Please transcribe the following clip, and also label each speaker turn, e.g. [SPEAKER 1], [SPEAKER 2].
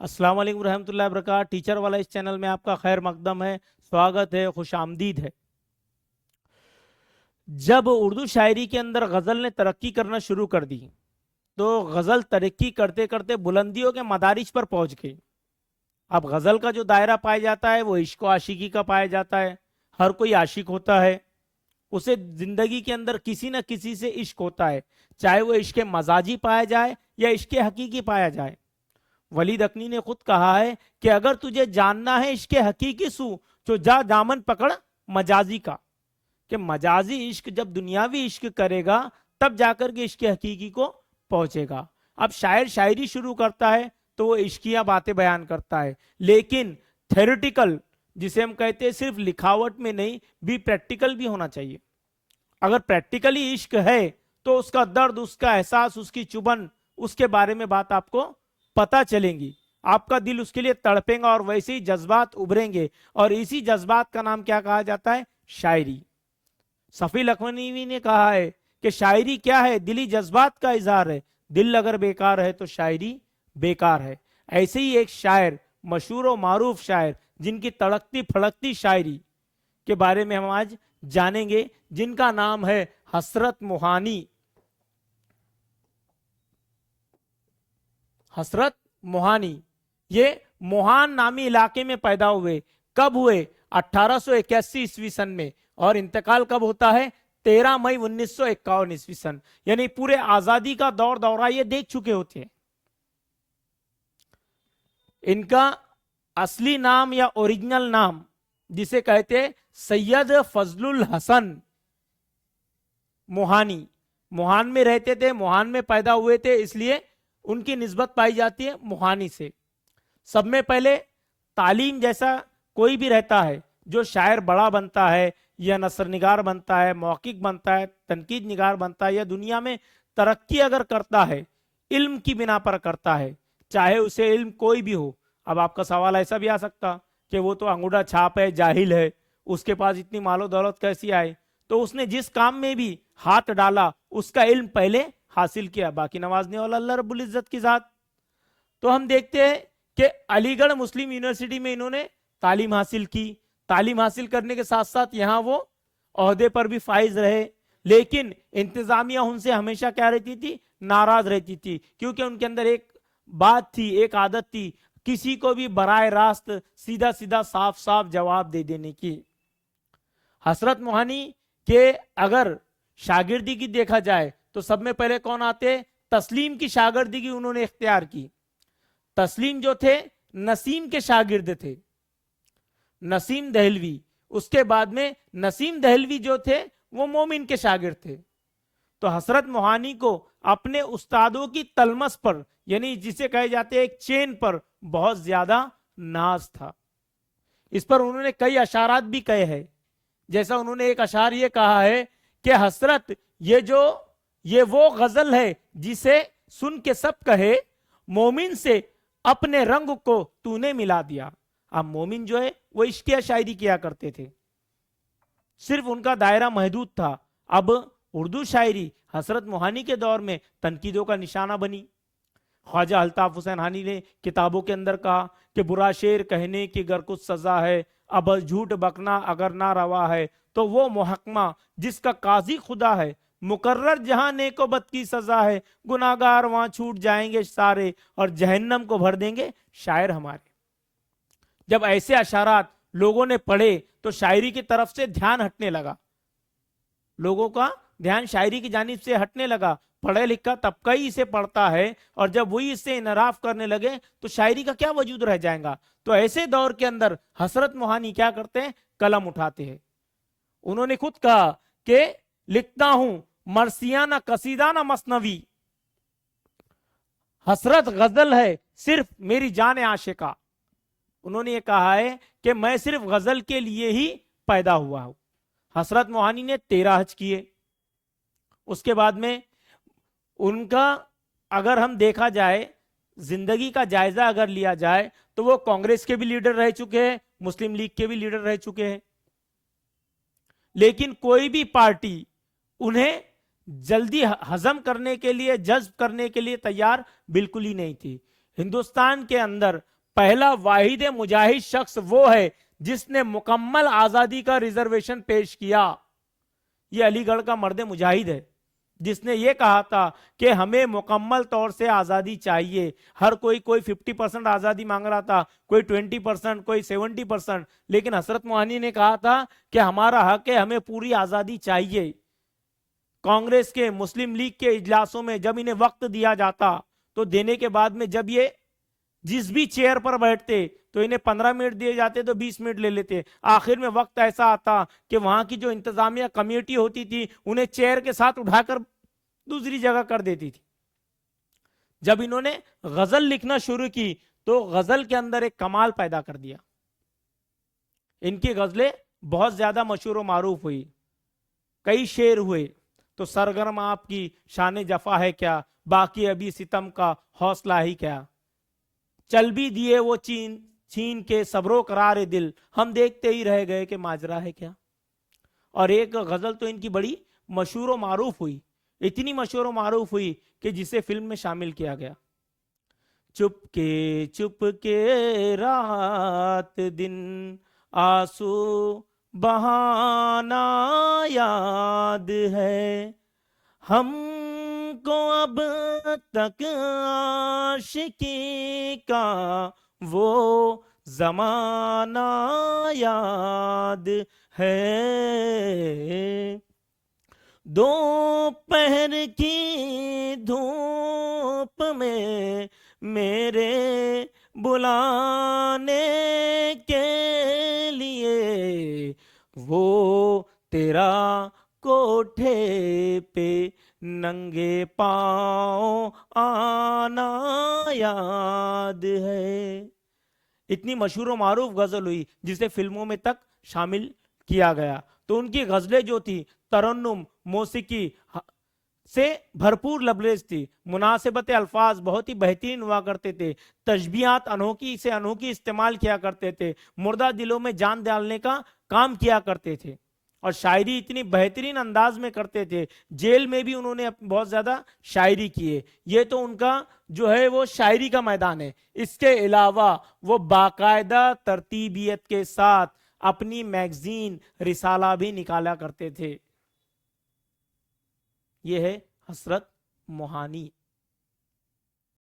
[SPEAKER 1] अस्सलाम वालेकुम रहमतुल्लाहि वबरकातुहू। टीचर वाला इस चैनल में आपका खैर मकदम है, स्वागत है, खुश आमदीद है। जब उर्दू शायरी के अंदर गज़ल ने तरक्की करना शुरू कर दी तो गज़ल तरक्की करते करते बुलंदियों के मदारिज पर पहुंच गई। अब गज़ल का जो दायरा पाया जाता है वो इश्क व आशिकी का पाया जाता है। हर कोई आशिक होता है, उसे जिंदगी के अंदर किसी न किसी से इश्क होता है, चाहे वो इश्क मजाजी पाया जाए या इश्क हकीकी पाया जाए। वलीद अकनी ने खुद कहा है कि अगर तुझे जानना है इश्क हकीकी सू तो जा दामन पकड़ मजाजी का, कि मजाजी इश्क जब दुनियावी इश्क करेगा तब जाकर के इश्क हकीकी को पहुंचेगा। अब शायर शायरी शुरू करता है तो वो इश्किया बातें बयान करता है, लेकिन थेरेटिकल जिसे हम कहते हैं सिर्फ लिखावट में नहीं, भी प्रैक्टिकल भी होना चाहिए। अगर प्रैक्टिकली इश्क है तो उसका दर्द, उसका एहसास, उसकी चुभन, उसके बारे में बात आपको पता चलेंगी, आपका दिल उसके लिए तड़पेगा और वैसे ही जज्बात उभरेंगे। और इसी जज्बात का नाम क्या कहा जाता है? शायरी। सफी लखनवी ने कहा है कि शायरी क्या है? दिली जज्बात का इजहार है, दिल अगर बेकार है तो शायरी बेकार है। ऐसे ही एक शायर, मशहूर और मारूफ शायर, जिनकी तड़कती फड़कती शायरी के बारे में हम आज जानेंगे, जिनका नाम है हसरत मोहानी। हसरत मोहानी ये मोहान नामी इलाके में पैदा हुए। कब हुए? 1881 ईस्वी सन में। और इंतकाल कब होता है? 13 मई 1951 ईस्वी सन। यानी पूरे आजादी का दौर दौरा ये देख चुके होते हैं। इनका असली नाम या ओरिजिनल नाम जिसे कहते हैं सैयद फजलुल हसन मोहानी। मोहान में रहते थे, मोहान में पैदा हुए थे, इसलिए उनकी निस्बत पाई जाती है मोहानी से। सब में पहले तालीम जैसा कोई भी रहता है, जो शायर बड़ा बनता है या नसर निगार बनता है, मौकिक बनता है, तनकीद निगार बनता है, या दुनिया में तरक्की अगर करता है इल्म की बिना पर करता है, चाहे उसे इल्म कोई भी हो। अब आपका सवाल ऐसा भी आ सकता कि वो तो अंगूठा छाप है, जाहिल है, उसके पास इतनी मालो दौलत कैसी आए? तो उसने जिस काम में भी हाथ डाला उसका इल्म पहले हासिल किया, बाकी नवाजने वाला अल्लाह रब्बुल इज्जत की जात। तो हम देखते हैं कि अलीगढ़ मुस्लिम यूनिवर्सिटी में इन्होंने तालीम हासिल की। तालीम हासिल करने के साथ साथ यहाँ वो ओहदे पर भी फाइज रहे, लेकिन इंतजामिया उनसे हमेशा क्या रहती थी? नाराज रहती थी, क्योंकि उनके अंदर एक बात थी, एक आदत थी, किसी को भी बराह रास्त सीधा सीधा साफ साफ जवाब दे देने की। हसरत मोहानी के अगर शागिर्दी की देखा जाए तो सब में पहले कौन आते? तस्लीम की शागिर्दी उन्होंने इख्तियार की। तस्लीम जो थे नसीम के शागिर्द थे, नसीम दहलवी। उसके बाद में नसीम दहलवी जो थे वो मोमिन के शागिर्द थे। तो हसरत मोहानी को अपने उस्तादों की तलमस पर, यानी जिसे कहे जाते हैं एक चेन पर, बहुत ज्यादा नाज था। इस पर उन्होंने कई अशारात भी कहे हैं। जैसा उन्होंने एक अशार ये कहा है कि हसरत ये वो गजल है जिसे सुन के सब कहे, मोमिन से अपने रंग को तूने मिला दिया। अब मोमिन जो है वो इश्किया शायरी किया करते थे, सिर्फ उनका दायरा महदूद था। अब उर्दू शायरी हसरत मोहानी के दौर में तनकीदों का निशाना बनी। ख्वाजा अल्ताफ हुसैन हानी ने किताबों के अंदर कहा कि बुरा शेर कहने की अगर कुछ सजा है, अब झूठ बकना अगर ना रवा है, तो वो मुहक्मा जिसका काजी खुदा है, मुकर्रर जहां नेको बद की सजा है, गुनाहगार वहां छूट जाएंगे सारे और जहन्नम को भर देंगे शायर हमारे। जब ऐसे अशारात लोगों ने पढ़े तो शायरी की तरफ से ध्यान हटने लगा, लोगों का ध्यान शायरी की जानिब से हटने लगा। पढ़े लिखा तबका ही इसे पढ़ता है, और जब वही इससे इनराफ करने लगे तो शायरी का क्या वजूद रह जाएगा। तो ऐसे दौर के अंदर हसरत मोहानी क्या करते हैं? कलम उठाते हैं। उन्होंने खुद कहा कि लिखता हूं मरसियाना कसीदाना मसनवी, हसरत गजल है सिर्फ मेरी जान आशिका। उन्होंने ये कहा है कि मैं सिर्फ गजल के लिए ही पैदा हुआ हूं। हसरत मोहानी ने 13 हज किए। उसके बाद में उनका अगर हम देखा जाए, जिंदगी का जायजा अगर लिया जाए, तो वो कांग्रेस के भी लीडर रह चुके हैं, मुस्लिम लीग के भी लीडर रह चुके हैं, लेकिन कोई भी पार्टी उन्हें जल्दी हजम करने के लिए, जज्ब करने के लिए तैयार बिल्कुल ही नहीं थी। ہندوستان کے اندر پہلا واحد مجاہد شخص وہ ہے جس نے مکمل آزادی کا ریزرویشن پیش کیا. یہ علی گڑھ کا مرد مجاہد ہے جس نے یہ کہا تھا کہ ہمیں مکمل طور سے آزادی چاہیے. ہر کوئی 50% آزادی مانگ رہا تھا, کوئی 20%, کوئی 70%, لیکن حضرت موہانی نے کہا تھا کہ ہمارا حق ہے, ہمیں پوری آزادی چاہیے. کانگریس کے, مسلم لیگ کے اجلاسوں میں جب انہیں وقت دیا جاتا تو دینے کے بعد میں جب یہ جس بھی چیئر پر بیٹھتے تو انہیں 15 منٹ دیے جاتے تو 20 منٹ لے لیتے. آخر میں وقت ایسا آتا کہ وہاں کی جو انتظامیہ کمیٹی ہوتی تھی انہیں چیئر کے ساتھ اٹھا کر دوسری جگہ کر دیتی تھی. جب انہوں نے غزل لکھنا شروع کی تو غزل کے اندر ایک کمال پیدا کر دیا. ان کی غزلیں بہت زیادہ مشہور و معروف ہوئی, کئی شعر ہوئے. تو سرگرم آپ کی شان جفا ہے کیا, باقی ابھی ستم کا حوصلہ ہی کیا, چل بھی دیے وہ چھین کے صبر و قرار دل, ہم دیکھتے ہی رہ گئے کہ ماجرا ہے کیا. اور ایک غزل تو ان کی بڑی مشہور و معروف ہوئی, اتنی مشہور و معروف ہوئی کہ جسے فلم میں شامل کیا گیا. چپ کے رات دن آنسو بہانا یاد ہے, ہم کو اب تک عاشقی کا وہ زمانہ یاد ہے. دوپہر کی دھوپ میں میرے بلانے کے لیے وہ تیرا کوٹھے پہ ننگے پاؤں آنا یاد ہے. اتنی مشہور و معروف غزل ہوئی جسے فلموں میں تک شامل کیا گیا. تو ان کی غزلیں جو تھی ترنم, موسیقی سے بھرپور لبریز تھی, مناسبت الفاظ بہت ہی بہترین ہوا کرتے تھے, تشبیہات انوکھی سے انوکھی استعمال کیا کرتے تھے, مردہ دلوں میں جان ڈالنے کا کام کیا کرتے تھے, اور شاعری اتنی بہترین انداز میں کرتے تھے. جیل میں بھی انہوں نے بہت زیادہ شاعری کیے. یہ تو ان کا جو ہے وہ شاعری کا میدان ہے. اس کے علاوہ وہ باقاعدہ ترتیبیت کے ساتھ اپنی میگزین رسالہ بھی نکالا کرتے تھے. یہ ہے حضرت موہانی.